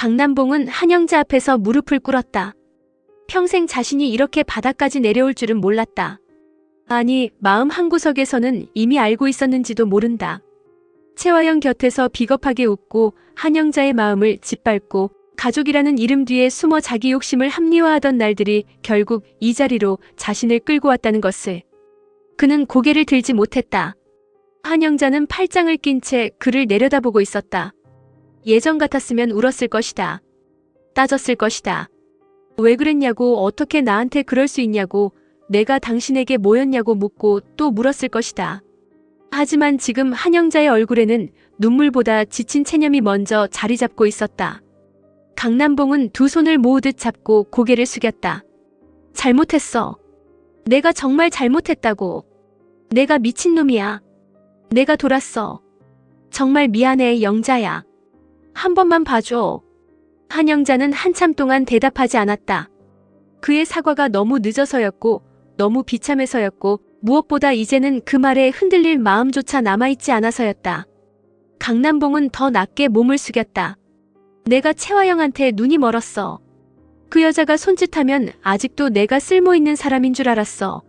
강남봉은 한영자 앞에서 무릎을 꿇었다. 평생 자신이 이렇게 바닥까지 내려올 줄은 몰랐다. 아니, 마음 한구석에서는 이미 알고 있었는지도 모른다. 채화영 곁에서 비겁하게 웃고 한영자의 마음을 짓밟고 가족이라는 이름 뒤에 숨어 자기 욕심을 합리화하던 날들이 결국 이 자리로 자신을 끌고 왔다는 것을 그는 고개를 들지 못했다. 한영자는 팔짱을 낀 채 그를 내려다보고 있었다. 예전 같았으면 울었을 것이다. 따졌을 것이다. 왜 그랬냐고, 어떻게 나한테 그럴 수 있냐고, 내가 당신에게 뭐였냐고 묻고 또 물었을 것이다. 하지만 지금 한영자의 얼굴에는 눈물보다 지친 체념이 먼저 자리 잡고 있었다. 강남봉은 두 손을 모으듯 잡고 고개를 숙였다. 잘못했어. 내가 정말 잘못했다고. 내가 미친놈이야. 내가 돌았어. 정말 미안해, 영자야. 한 번만 봐줘. 한영자는 한참 동안 대답하지 않았다. 그의 사과가 너무 늦어서였고 너무 비참해서였고 무엇보다 이제는 그 말에 흔들릴 마음조차 남아있지 않아서였다. 강남봉은 더 낮게 몸을 숙였다. 내가 채화영한테 눈이 멀었어. 그 여자가 손짓하면 아직도 내가 쓸모있는 사람인 줄 알았어.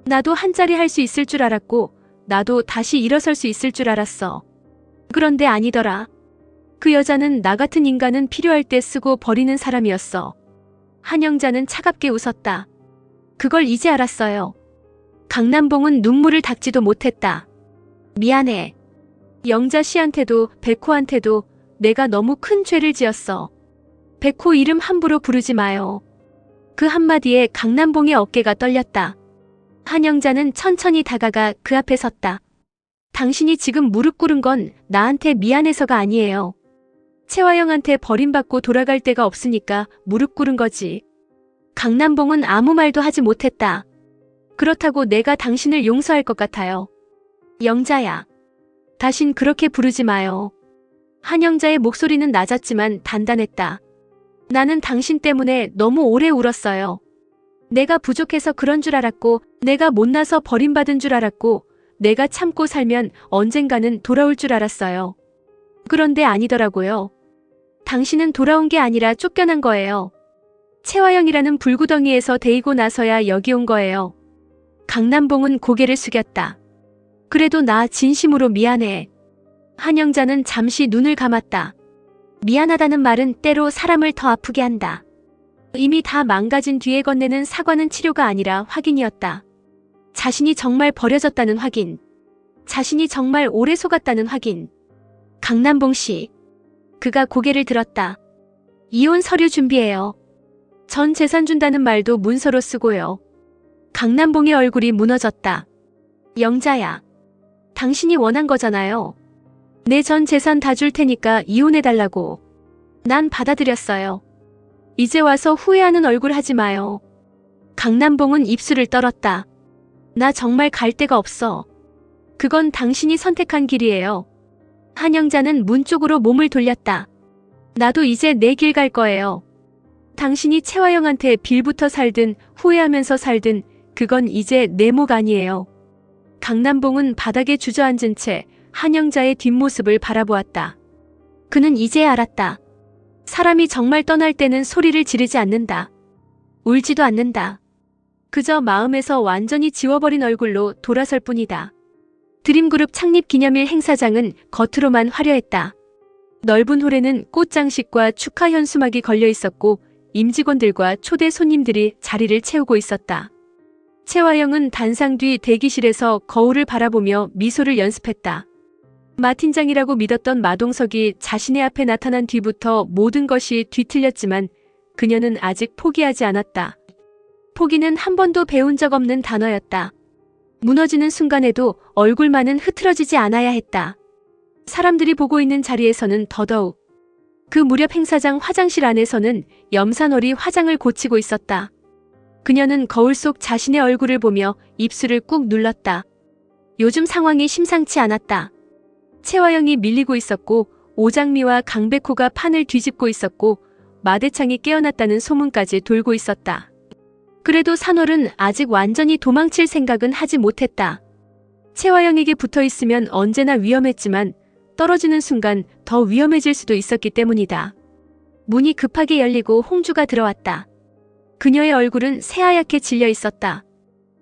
나도 한자리 할 수 있을 줄 알았고 나도 다시 일어설 수 있을 줄 알았어. 그런데 아니더라. 그 여자는 나 같은 인간은 필요할 때 쓰고 버리는 사람이었어. 한영자는 차갑게 웃었다. 그걸 이제 알았어요. 강남봉은 눈물을 닦지도 못했다. 미안해. 영자 씨한테도 백호한테도 내가 너무 큰 죄를 지었어. 백호 이름 함부로 부르지 마요. 그 한마디에 강남봉의 어깨가 떨렸다. 한영자는 천천히 다가가 그 앞에 섰다. 당신이 지금 무릎 꿇은 건 나한테 미안해서가 아니에요. 채화영한테 버림받고 돌아갈 데가 없으니까 무릎 꿇은 거지. 강남봉은 아무 말도 하지 못했다. 그렇다고 내가 당신을 용서할 것 같아요. 영자야. 다신 그렇게 부르지 마요. 한영자의 목소리는 낮았지만 단단했다. 나는 당신 때문에 너무 오래 울었어요. 내가 부족해서 그런 줄 알았고 내가 못나서 버림받은 줄 알았고 내가 참고 살면 언젠가는 돌아올 줄 알았어요. 그런데 아니더라고요. 당신은 돌아온 게 아니라 쫓겨난 거예요. 채화영이라는 불구덩이에서 데이고 나서야 여기 온 거예요. 강남봉은 고개를 숙였다. 그래도 나 진심으로 미안해. 한영자는 잠시 눈을 감았다. 미안하다는 말은 때로 사람을 더 아프게 한다. 이미 다 망가진 뒤에 건네는 사과는 치료가 아니라 확인이었다. 자신이 정말 버려졌다는 확인. 자신이 정말 오래 속았다는 확인. 강남봉 씨. 그가 고개를 들었다. 이혼 서류 준비해요. 전 재산 준다는 말도 문서로 쓰고요. 강남봉의 얼굴이 무너졌다. 영자야. 당신이 원한 거잖아요. 내 전 재산 다 줄 테니까 이혼해달라고. 난 받아들였어요. 이제 와서 후회하는 얼굴 하지 마요. 강남봉은 입술을 떨었다. 나 정말 갈 데가 없어. 그건 당신이 선택한 길이에요. 한영자는 문 쪽으로 몸을 돌렸다. 나도 이제 내 길 갈 거예요. 당신이 채화영한테 빌부터 살든 후회하면서 살든 그건 이제 내 목 아니에요. 강남봉은 바닥에 주저앉은 채 한영자의 뒷모습을 바라보았다. 그는 이제 알았다. 사람이 정말 떠날 때는 소리를 지르지 않는다. 울지도 않는다. 그저 마음에서 완전히 지워버린 얼굴로 돌아설 뿐이다. 드림그룹 창립 기념일 행사장은 겉으로만 화려했다. 넓은 홀에는 꽃장식과 축하 현수막이 걸려 있었고 임직원들과 초대 손님들이 자리를 채우고 있었다. 채화영은 단상 뒤 대기실에서 거울을 바라보며 미소를 연습했다. 마 팀장이라고 믿었던 마동석이 자신의 앞에 나타난 뒤부터 모든 것이 뒤틀렸지만 그녀는 아직 포기하지 않았다. 포기는 한 번도 배운 적 없는 단어였다. 무너지는 순간에도 얼굴만은 흐트러지지 않아야 했다. 사람들이 보고 있는 자리에서는 더더욱. 그 무렵 행사장 화장실 안에서는 염산월이 화장을 고치고 있었다. 그녀는 거울 속 자신의 얼굴을 보며 입술을 꾹 눌렀다. 요즘 상황이 심상치 않았다. 채화영이 밀리고 있었고 오장미와 강백호가 판을 뒤집고 있었고 마대창이 깨어났다는 소문까지 돌고 있었다. 그래도 산월은 아직 완전히 도망칠 생각은 하지 못했다. 채화영에게 붙어있으면 언제나 위험했지만 떨어지는 순간 더 위험해질 수도 있었기 때문이다. 문이 급하게 열리고 홍주가 들어왔다. 그녀의 얼굴은 새하얗게 질려 있었다.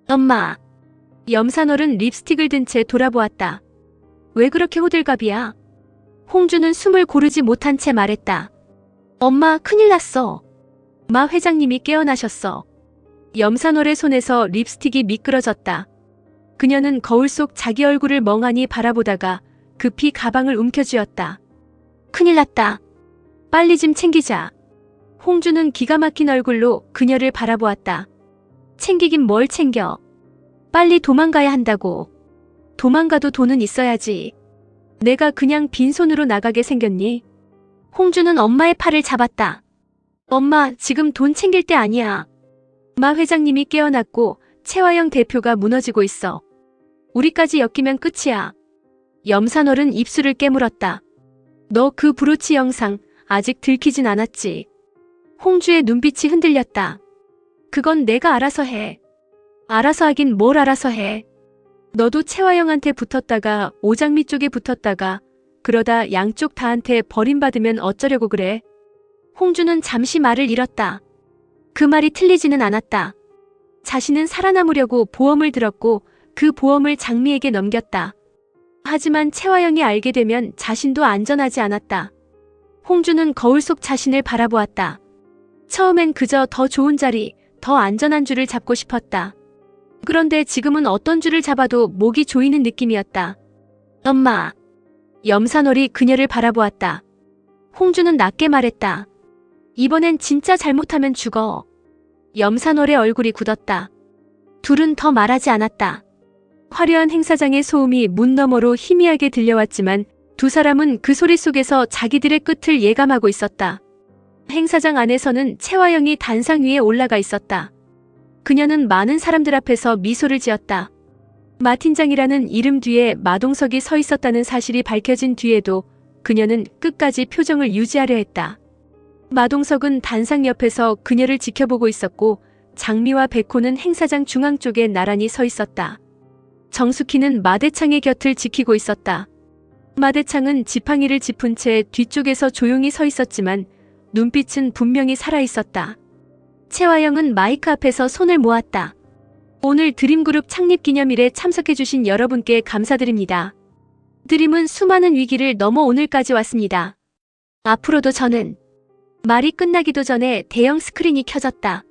엄마. 염산월은 립스틱을 든 채 돌아보았다. 왜 그렇게 호들갑이야? 홍주는 숨을 고르지 못한 채 말했다. 엄마, 큰일 났어. 마 회장님이 깨어나셨어. 염산월의 손에서 립스틱이 미끄러졌다. 그녀는 거울 속 자기 얼굴을 멍하니 바라보다가 급히 가방을 움켜쥐었다. 큰일 났다. 빨리 좀 챙기자. 홍주는 기가 막힌 얼굴로 그녀를 바라보았다. 챙기긴 뭘 챙겨. 빨리 도망가야 한다고. 도망가도 돈은 있어야지. 내가 그냥 빈손으로 나가게 생겼니? 홍주는 엄마의 팔을 잡았다. 엄마, 지금 돈 챙길 때 아니야. 마 회장님이 깨어났고 채화영 대표가 무너지고 있어. 우리까지 엮이면 끝이야. 염산월은 입술을 깨물었다. 너 그 브로치 영상 아직 들키진 않았지? 홍주의 눈빛이 흔들렸다. 그건 내가 알아서 해. 알아서 하긴 뭘 알아서 해. 너도 채화영한테 붙었다가 오장미 쪽에 붙었다가 그러다 양쪽 다한테 버림받으면 어쩌려고 그래? 홍주는 잠시 말을 잃었다. 그 말이 틀리지는 않았다. 자신은 살아남으려고 보험을 들었고 그 보험을 장미에게 넘겼다. 하지만 채화영이 알게 되면 자신도 안전하지 않았다. 홍주는 거울 속 자신을 바라보았다. 처음엔 그저 더 좋은 자리, 더 안전한 줄을 잡고 싶었다. 그런데 지금은 어떤 줄을 잡아도 목이 조이는 느낌이었다. 엄마. 염산월이 그녀를 바라보았다. 홍주는 낮게 말했다. 이번엔 진짜 잘못하면 죽어. 염산월의 얼굴이 굳었다. 둘은 더 말하지 않았다. 화려한 행사장의 소음이 문 너머로 희미하게 들려왔지만 두 사람은 그 소리 속에서 자기들의 끝을 예감하고 있었다. 행사장 안에서는 채화영이 단상 위에 올라가 있었다. 그녀는 많은 사람들 앞에서 미소를 지었다. 마 팀장이라는 이름 뒤에 마동석이 서 있었다는 사실이 밝혀진 뒤에도 그녀는 끝까지 표정을 유지하려 했다. 마동석은 단상 옆에서 그녀를 지켜보고 있었고 장미와 백호는 행사장 중앙 쪽에 나란히 서 있었다. 정숙희는 마대창의 곁을 지키고 있었다. 마대창은 지팡이를 짚은 채 뒤쪽에서 조용히 서 있었지만 눈빛은 분명히 살아있었다. 채화영은 마이크 앞에서 손을 모았다. 오늘 드림그룹 창립 기념일에 참석해주신 여러분께 감사드립니다. 드림은 수많은 위기를 넘어 오늘까지 왔습니다. 앞으로도 저는. 말이 끝나기도 전에 대형 스크린이 켜졌다.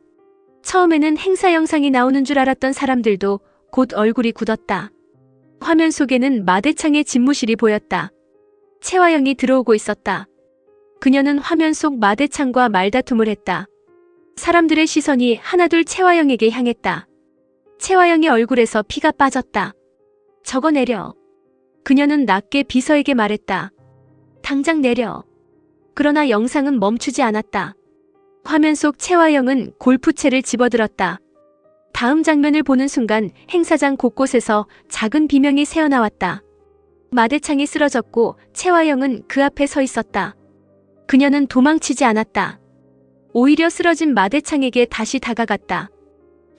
처음에는 행사 영상이 나오는 줄 알았던 사람들도 곧 얼굴이 굳었다. 화면 속에는 마대창의 집무실이 보였다. 채화영이 들어오고 있었다. 그녀는 화면 속 마대창과 말다툼을 했다. 사람들의 시선이 하나둘 채화영에게 향했다. 채화영의 얼굴에서 피가 빠졌다. 저거 내려. 그녀는 낮게 비서에게 말했다. 당장 내려. 그러나 영상은 멈추지 않았다. 화면 속 채화영은 골프채를 집어들었다. 다음 장면을 보는 순간 행사장 곳곳에서 작은 비명이 새어나왔다. 마대창이 쓰러졌고 채화영은 그 앞에 서 있었다. 그녀는 도망치지 않았다. 오히려 쓰러진 마대창에게 다시 다가갔다.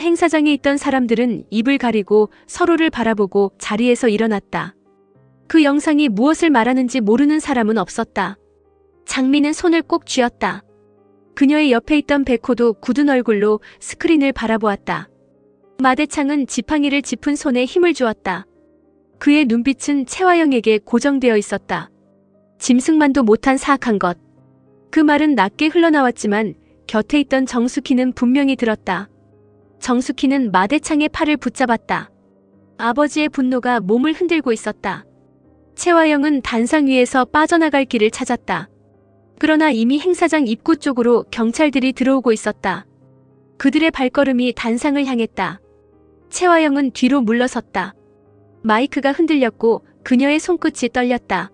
행사장에 있던 사람들은 입을 가리고 서로를 바라보고 자리에서 일어났다. 그 영상이 무엇을 말하는지 모르는 사람은 없었다. 장미는 손을 꼭 쥐었다. 그녀의 옆에 있던 백호도 굳은 얼굴로 스크린을 바라보았다. 마대창은 지팡이를 짚은 손에 힘을 주었다. 그의 눈빛은 채화영에게 고정되어 있었다. 짐승만도 못한 사악한 것. 그 말은 낮게 흘러나왔지만 곁에 있던 정숙희는 분명히 들었다. 정숙희는 마대창의 팔을 붙잡았다. 아버지의 분노가 몸을 흔들고 있었다. 채화영은 단상 위에서 빠져나갈 길을 찾았다. 그러나 이미 행사장 입구 쪽으로 경찰들이 들어오고 있었다. 그들의 발걸음이 단상을 향했다. 채화영은 뒤로 물러섰다. 마이크가 흔들렸고 그녀의 손끝이 떨렸다.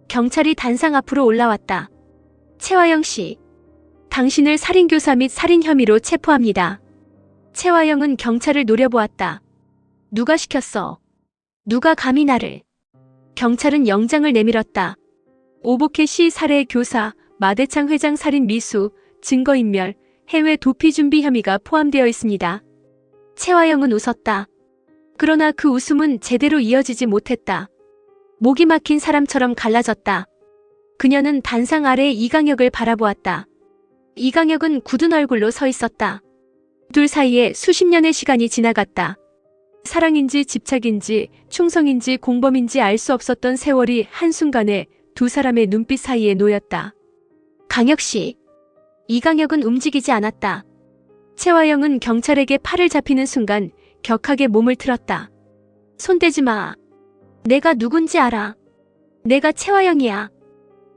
경찰이 단상 앞으로 올라왔다. 채화영 씨, 당신을 살인교사 및 살인 혐의로 체포합니다. 채화영은 경찰을 노려보았다. 누가 시켰어? 누가 감히 나를? 경찰은 영장을 내밀었다. 오복혜 씨 살해 교사, 마대창 회장 살인 미수, 증거인멸, 해외 도피 준비 혐의가 포함되어 있습니다. 채화영은 웃었다. 그러나 그 웃음은 제대로 이어지지 못했다. 목이 막힌 사람처럼 갈라졌다. 그녀는 단상 아래 이강혁을 바라보았다. 이강혁은 굳은 얼굴로 서 있었다. 둘 사이에 수십 년의 시간이 지나갔다. 사랑인지 집착인지 충성인지 공범인지 알 수 없었던 세월이 한순간에 두 사람의 눈빛 사이에 놓였다. 강혁 씨. 이강혁은 움직이지 않았다. 채화영은 경찰에게 팔을 잡히는 순간 격하게 몸을 틀었다. 손대지 마. 내가 누군지 알아. 내가 채화영이야.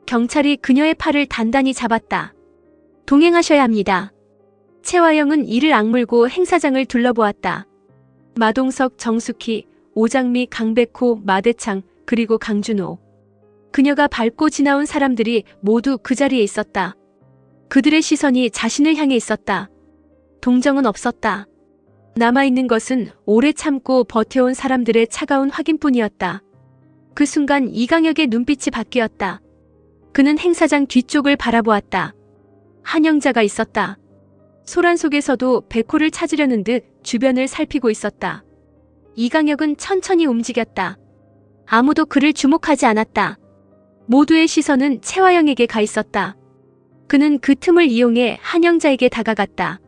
경찰이 그녀의 팔을 단단히 잡았다. 동행하셔야 합니다. 채화영은 이를 악물고 행사장을 둘러보았다. 마동석, 정숙희, 오장미, 강백호, 마대창, 그리고 강준호. 그녀가 밟고 지나온 사람들이 모두 그 자리에 있었다. 그들의 시선이 자신을 향해 있었다. 동정은 없었다. 남아있는 것은 오래 참고 버텨온 사람들의 차가운 확인뿐이었다. 그 순간 이강혁의 눈빛이 바뀌었다. 그는 행사장 뒤쪽을 바라보았다. 한영자가 있었다. 소란 속에서도 백호를 찾으려는 듯 주변을 살피고 있었다. 이강혁은 천천히 움직였다. 아무도 그를 주목하지 않았다. 모두의 시선은 채화영에게 가 있었다. 그는 그 틈을 이용해 한영자에게 다가갔다.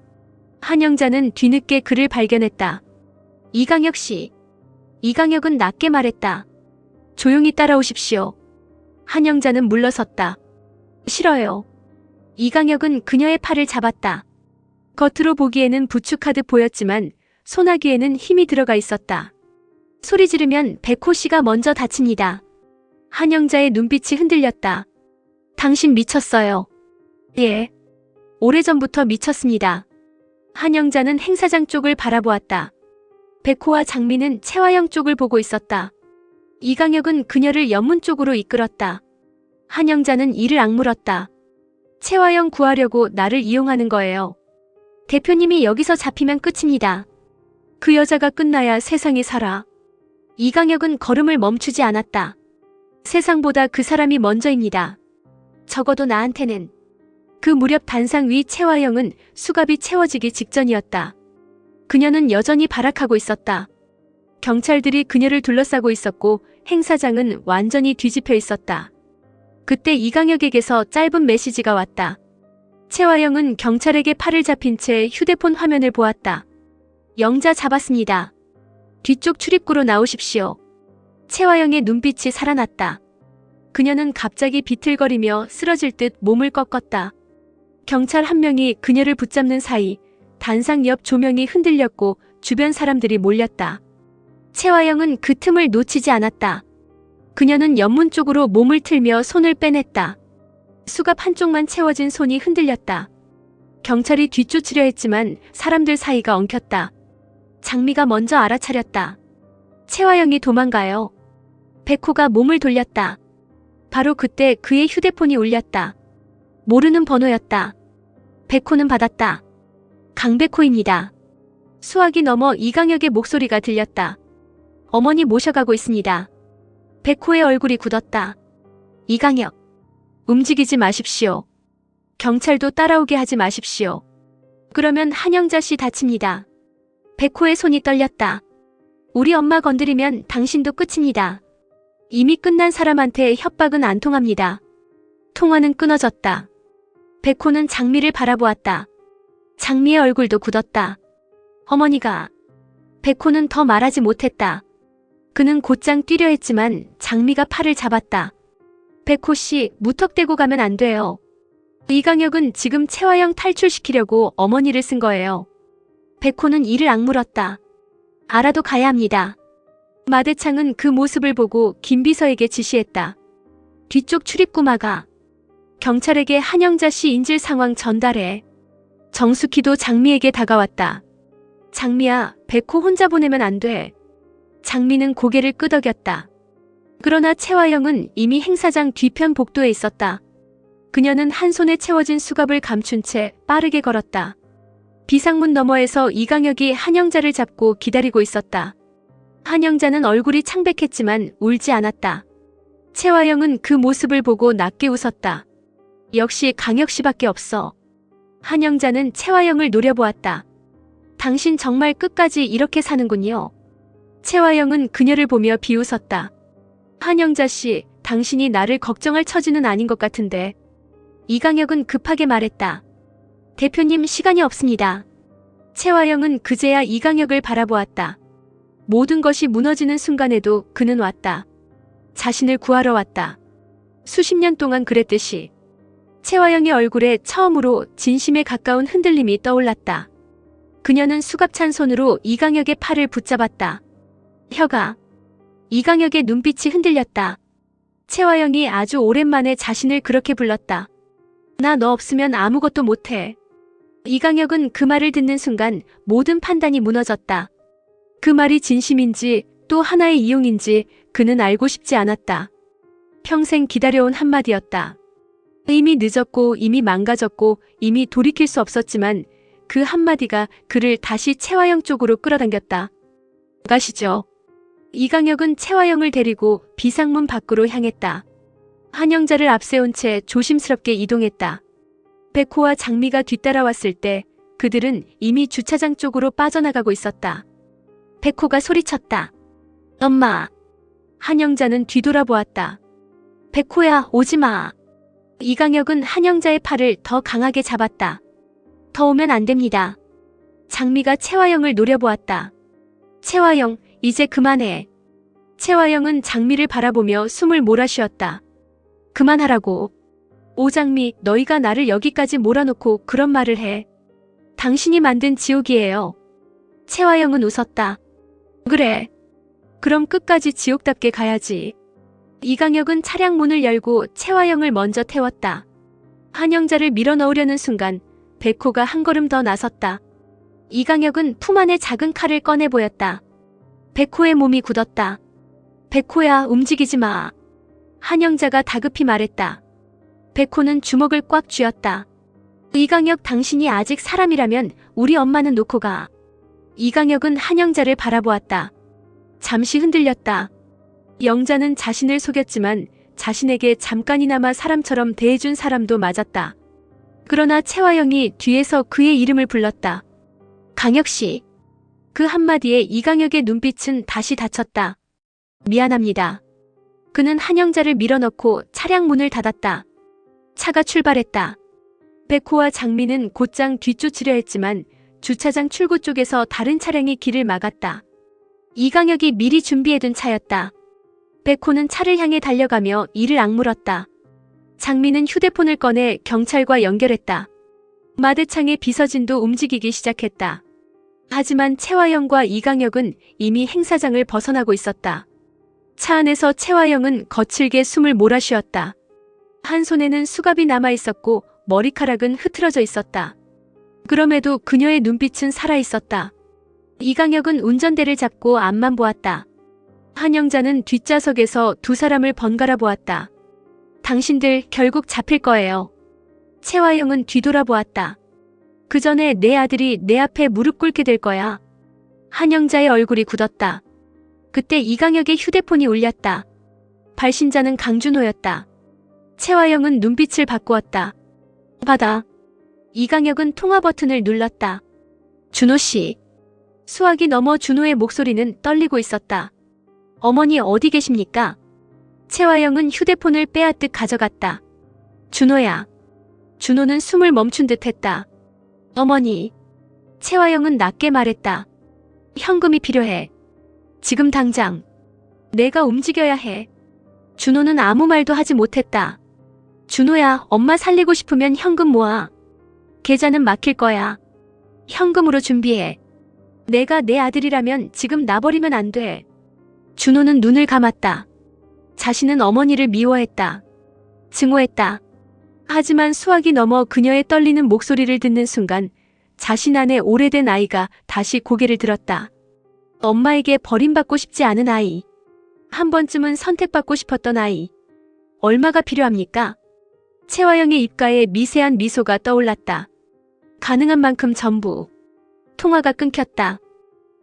한영자는 뒤늦게 그를 발견했다. 이강혁 씨. 이강혁은 낮게 말했다. 조용히 따라오십시오. 한영자는 물러섰다. 싫어요. 이강혁은 그녀의 팔을 잡았다. 겉으로 보기에는 부축하듯 보였지만 소나기에는 힘이 들어가 있었다. 소리 지르면 백호 씨가 먼저 다칩니다. 한영자의 눈빛이 흔들렸다. 당신 미쳤어요. 예. 오래전부터 미쳤습니다. 한영자는 행사장 쪽을 바라보았다. 백호와 장미는 채화영 쪽을 보고 있었다. 이강혁은 그녀를 연문 쪽으로 이끌었다. 한영자는 이를 악물었다. 채화영 구하려고 나를 이용하는 거예요. 대표님이 여기서 잡히면 끝입니다. 그 여자가 끝나야 세상이 살아. 이강혁은 걸음을 멈추지 않았다. 세상보다 그 사람이 먼저입니다. 적어도 나한테는. 그 무렵 단상 위 채화영은 수갑이 채워지기 직전이었다. 그녀는 여전히 발악하고 있었다. 경찰들이 그녀를 둘러싸고 있었고 행사장은 완전히 뒤집혀 있었다. 그때 이강혁에게서 짧은 메시지가 왔다. 채화영은 경찰에게 팔을 잡힌 채 휴대폰 화면을 보았다. 영자 잡았습니다. 뒤쪽 출입구로 나오십시오. 채화영의 눈빛이 살아났다. 그녀는 갑자기 비틀거리며 쓰러질 듯 몸을 꺾었다. 경찰 한 명이 그녀를 붙잡는 사이 단상 옆 조명이 흔들렸고 주변 사람들이 몰렸다. 채화영은 그 틈을 놓치지 않았다. 그녀는 연문 쪽으로 몸을 틀며 손을 빼냈다. 수갑 한쪽만 채워진 손이 흔들렸다. 경찰이 뒤쫓으려 했지만 사람들 사이가 엉켰다. 장미가 먼저 알아차렸다. 채화영이 도망가요. 백호가 몸을 돌렸다. 바로 그때 그의 휴대폰이 울렸다. 모르는 번호였다. 백호는 받았다. 강백호입니다. 수화기 넘어 이강혁의 목소리가 들렸다. 어머니 모셔가고 있습니다. 백호의 얼굴이 굳었다. 이강혁. 움직이지 마십시오. 경찰도 따라오게 하지 마십시오. 그러면 한영자 씨 다칩니다. 백호의 손이 떨렸다. 우리 엄마 건드리면 당신도 끝입니다. 이미 끝난 사람한테 협박은 안 통합니다. 통화는 끊어졌다. 백호는 장미를 바라보았다. 장미의 얼굴도 굳었다. 어머니가. 백호는 더 말하지 못했다. 그는 곧장 뛰려 했지만 장미가 팔을 잡았다. 백호 씨, 무턱대고 가면 안 돼요. 이강혁은 지금 채화영 탈출시키려고 어머니를 쓴 거예요. 백호는 이를 악물었다. 알아도 가야 합니다. 마대창은 그 모습을 보고 김비서에게 지시했다. 뒤쪽 출입구 막아. 경찰에게 한영자 씨 인질 상황 전달해. 정숙희도 장미에게 다가왔다. 장미야, 백호 혼자 보내면 안 돼. 장미는 고개를 끄덕였다. 그러나 채화영은 이미 행사장 뒤편 복도에 있었다. 그녀는 한 손에 채워진 수갑을 감춘 채 빠르게 걸었다. 비상문 너머에서 이강혁이 한영자를 잡고 기다리고 있었다. 한영자는 얼굴이 창백했지만 울지 않았다. 채화영은 그 모습을 보고 낮게 웃었다. 역시 강혁 씨밖에 없어. 한영자는 채화영을 노려보았다. 당신 정말 끝까지 이렇게 사는군요. 채화영은 그녀를 보며 비웃었다. 한영자 씨, 당신이 나를 걱정할 처지는 아닌 것 같은데. 이강혁은 급하게 말했다. 대표님, 시간이 없습니다. 채화영은 그제야 이강혁을 바라보았다. 모든 것이 무너지는 순간에도 그는 왔다. 자신을 구하러 왔다. 수십 년 동안 그랬듯이. 채화영의 얼굴에 처음으로 진심에 가까운 흔들림이 떠올랐다. 그녀는 수갑찬 손으로 이강혁의 팔을 붙잡았다. 혀가. 이강혁의 눈빛이 흔들렸다. 채화영이 아주 오랜만에 자신을 그렇게 불렀다. 나 너 없으면 아무것도 못해. 이강혁은 그 말을 듣는 순간 모든 판단이 무너졌다. 그 말이 진심인지 또 하나의 이용인지 그는 알고 싶지 않았다. 평생 기다려온 한마디였다. 이미 늦었고 이미 망가졌고 이미 돌이킬 수 없었지만 그 한마디가 그를 다시 채화영 쪽으로 끌어당겼다. 가시죠. 이강혁은 채화영을 데리고 비상문 밖으로 향했다. 한영자를 앞세운 채 조심스럽게 이동했다. 백호와 장미가 뒤따라왔을 때 그들은 이미 주차장 쪽으로 빠져나가고 있었다. 백호가 소리쳤다. 엄마. 한영자는 뒤돌아보았다. 백호야, 오지마. 이강혁은 한영자의 팔을 더 강하게 잡았다. 더 오면 안 됩니다. 장미가 채화영을 노려보았다. 채화영, 이제 그만해. 채화영은 장미를 바라보며 숨을 몰아쉬었다. 그만하라고. 오장미, 너희가 나를 여기까지 몰아놓고 그런 말을 해. 당신이 만든 지옥이에요. 채화영은 웃었다. 그래. 그럼 끝까지 지옥답게 가야지. 이강혁은 차량 문을 열고 채화영을 먼저 태웠다. 한영자를 밀어넣으려는 순간 백호가 한 걸음 더 나섰다. 이강혁은 품 안에 작은 칼을 꺼내 보였다. 백호의 몸이 굳었다. 백호야, 움직이지 마. 한영자가 다급히 말했다. 백호는 주먹을 꽉 쥐었다. 이강혁, 당신이 아직 사람이라면 우리 엄마는 놓고 가. 이강혁은 한영자를 바라보았다. 잠시 흔들렸다. 영자는 자신을 속였지만 자신에게 잠깐이나마 사람처럼 대해준 사람도 맞았다. 그러나 채화영이 뒤에서 그의 이름을 불렀다. 강혁씨. 그 한마디에 이강혁의 눈빛은 다시 닫혔다. 미안합니다. 그는 한영자를 밀어넣고 차량 문을 닫았다. 차가 출발했다. 백호와 장미는 곧장 뒤쫓으려 했지만 주차장 출구 쪽에서 다른 차량이 길을 막았다. 이강혁이 미리 준비해둔 차였다. 백호는 차를 향해 달려가며 이를 악물었다. 장미는 휴대폰을 꺼내 경찰과 연결했다. 마대창의 비서진도 움직이기 시작했다. 하지만 채화영과 이강혁은 이미 행사장을 벗어나고 있었다. 차 안에서 채화영은 거칠게 숨을 몰아쉬었다. 한 손에는 수갑이 남아있었고 머리카락은 흐트러져 있었다. 그럼에도 그녀의 눈빛은 살아있었다. 이강혁은 운전대를 잡고 앞만 보았다. 한영자는 뒷좌석에서 두 사람을 번갈아 보았다. 당신들 결국 잡힐 거예요. 채화영은 뒤돌아보았다. 그 전에 내 아들이 내 앞에 무릎 꿇게 될 거야. 한영자의 얼굴이 굳었다. 그때 이강혁의 휴대폰이 울렸다. 발신자는 강준호였다. 채화영은 눈빛을 바꾸었다. 받아. 이강혁은 통화 버튼을 눌렀다. 준호씨. 수화기 너머 준호의 목소리는 떨리고 있었다. 어머니 어디 계십니까? 채화영은 휴대폰을 빼앗듯 가져갔다. 준호야. 준호는 숨을 멈춘 듯 했다. 어머니. 채화영은 낮게 말했다. 현금이 필요해. 지금 당장. 내가 움직여야 해. 준호는 아무 말도 하지 못했다. 준호야, 엄마 살리고 싶으면 현금 모아. 계좌는 막힐 거야. 현금으로 준비해. 내가 내 아들이라면 지금 놔버리면 안 돼. 준호는 눈을 감았다. 자신은 어머니를 미워했다. 증오했다. 하지만 수학이 넘어 그녀의 떨리는 목소리를 듣는 순간 자신 안에 오래된 아이가 다시 고개를 들었다. 엄마에게 버림받고 싶지 않은 아이. 한 번쯤은 선택받고 싶었던 아이. 얼마가 필요합니까? 채화영의 입가에 미세한 미소가 떠올랐다. 가능한 만큼 전부. 통화가 끊겼다.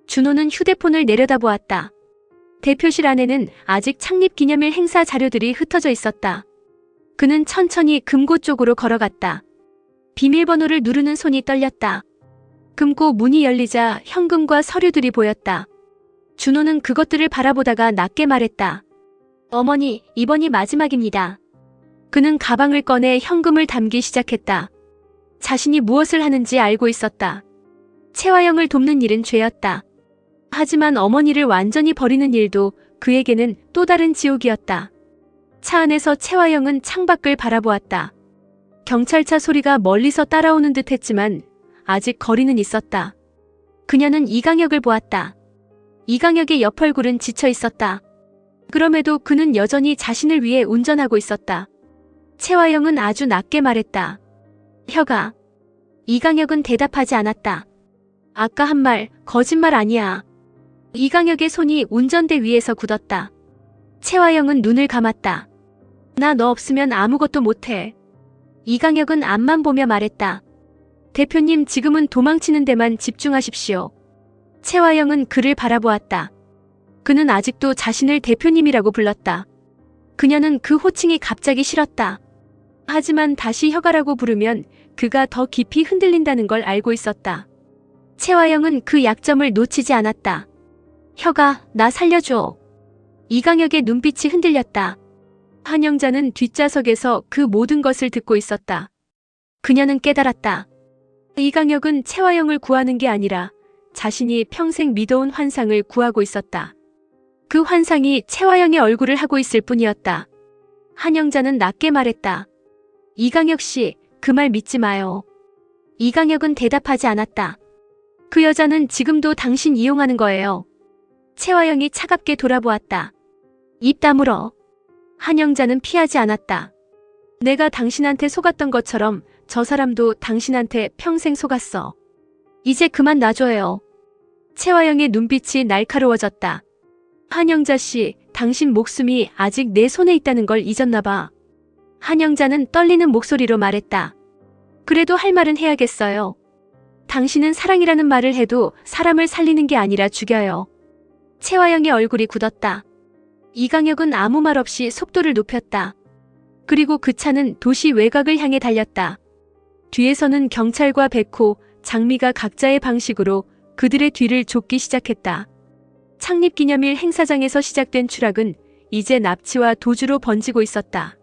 준호는 휴대폰을 내려다보았다. 대표실 안에는 아직 창립기념일 행사 자료들이 흩어져 있었다. 그는 천천히 금고 쪽으로 걸어갔다. 비밀번호를 누르는 손이 떨렸다. 금고 문이 열리자 현금과 서류들이 보였다. 준호는 그것들을 바라보다가 낮게 말했다. 어머니, 이번이 마지막입니다. 그는 가방을 꺼내 현금을 담기 시작했다. 자신이 무엇을 하는지 알고 있었다. 채화영을 돕는 일은 죄였다. 하지만 어머니를 완전히 버리는 일도 그에게는 또 다른 지옥이었다. 차 안에서 채화영은 창밖을 바라보았다. 경찰차 소리가 멀리서 따라오는 듯 했지만 아직 거리는 있었다. 그녀는 이강혁을 보았다. 이강혁의 옆 얼굴은 지쳐 있었다. 그럼에도 그는 여전히 자신을 위해 운전하고 있었다. 채화영은 아주 낮게 말했다. 혁아. 이강혁은 대답하지 않았다. 아까 한 말 거짓말 아니야. 이강혁의 손이 운전대 위에서 굳었다. 채화영은 눈을 감았다. 나 너 없으면 아무것도 못해. 이강혁은 앞만 보며 말했다. 대표님 지금은 도망치는 데만 집중하십시오. 채화영은 그를 바라보았다. 그는 아직도 자신을 대표님이라고 불렀다. 그녀는 그 호칭이 갑자기 싫었다. 하지만 다시 혁아라고 부르면 그가 더 깊이 흔들린다는 걸 알고 있었다. 채화영은 그 약점을 놓치지 않았다. 혁아, 나 살려줘. 이강혁의 눈빛이 흔들렸다. 한영자는 뒷좌석에서 그 모든 것을 듣고 있었다. 그녀는 깨달았다. 이강혁은 채화영을 구하는 게 아니라 자신이 평생 믿어온 환상을 구하고 있었다. 그 환상이 채화영의 얼굴을 하고 있을 뿐이었다. 한영자는 낮게 말했다. 이강혁 씨, 그 말 믿지 마요. 이강혁은 대답하지 않았다. 그 여자는 지금도 당신 이용하는 거예요. 채화영이 차갑게 돌아보았다. 입 다물어. 한영자는 피하지 않았다. 내가 당신한테 속았던 것처럼 저 사람도 당신한테 평생 속았어. 이제 그만 놔줘요. 채화영의 눈빛이 날카로워졌다. 한영자 씨, 당신 목숨이 아직 내 손에 있다는 걸 잊었나 봐. 한영자는 떨리는 목소리로 말했다. 그래도 할 말은 해야겠어요. 당신은 사랑이라는 말을 해도 사람을 살리는 게 아니라 죽여요. 채화영의 얼굴이 굳었다. 이강혁은 아무 말 없이 속도를 높였다. 그리고 그 차는 도시 외곽을 향해 달렸다. 뒤에서는 경찰과 백호, 장미가 각자의 방식으로 그들의 뒤를 쫓기 시작했다. 창립기념일 행사장에서 시작된 추락은 이제 납치와 도주로 번지고 있었다.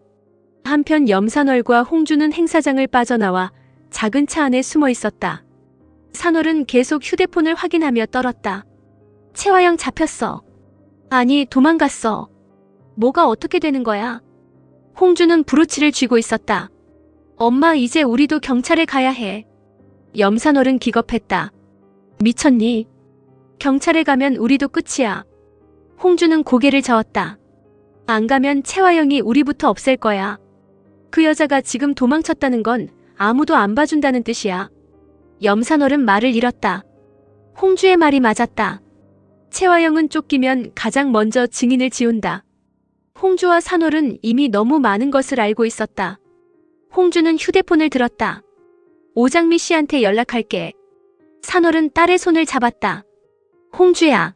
한편 염산월과 홍주는 행사장을 빠져나와 작은 차 안에 숨어 있었다. 산월은 계속 휴대폰을 확인하며 떨었다. 채화영 잡혔어. 아니, 도망갔어. 뭐가 어떻게 되는 거야? 홍주는 브로치를 쥐고 있었다. 엄마, 이제 우리도 경찰에 가야 해. 염산월은 기겁했다. 미쳤니? 경찰에 가면 우리도 끝이야. 홍주는 고개를 저었다. 안 가면 채화영이 우리부터 없앨 거야. 그 여자가 지금 도망쳤다는 건 아무도 안 봐준다는 뜻이야. 염산월은 말을 잃었다. 홍주의 말이 맞았다. 채화영은 쫓기면 가장 먼저 증인을 지운다. 홍주와 산월은 이미 너무 많은 것을 알고 있었다. 홍주는 휴대폰을 들었다. 오장미 씨한테 연락할게. 산월은 딸의 손을 잡았다. 홍주야.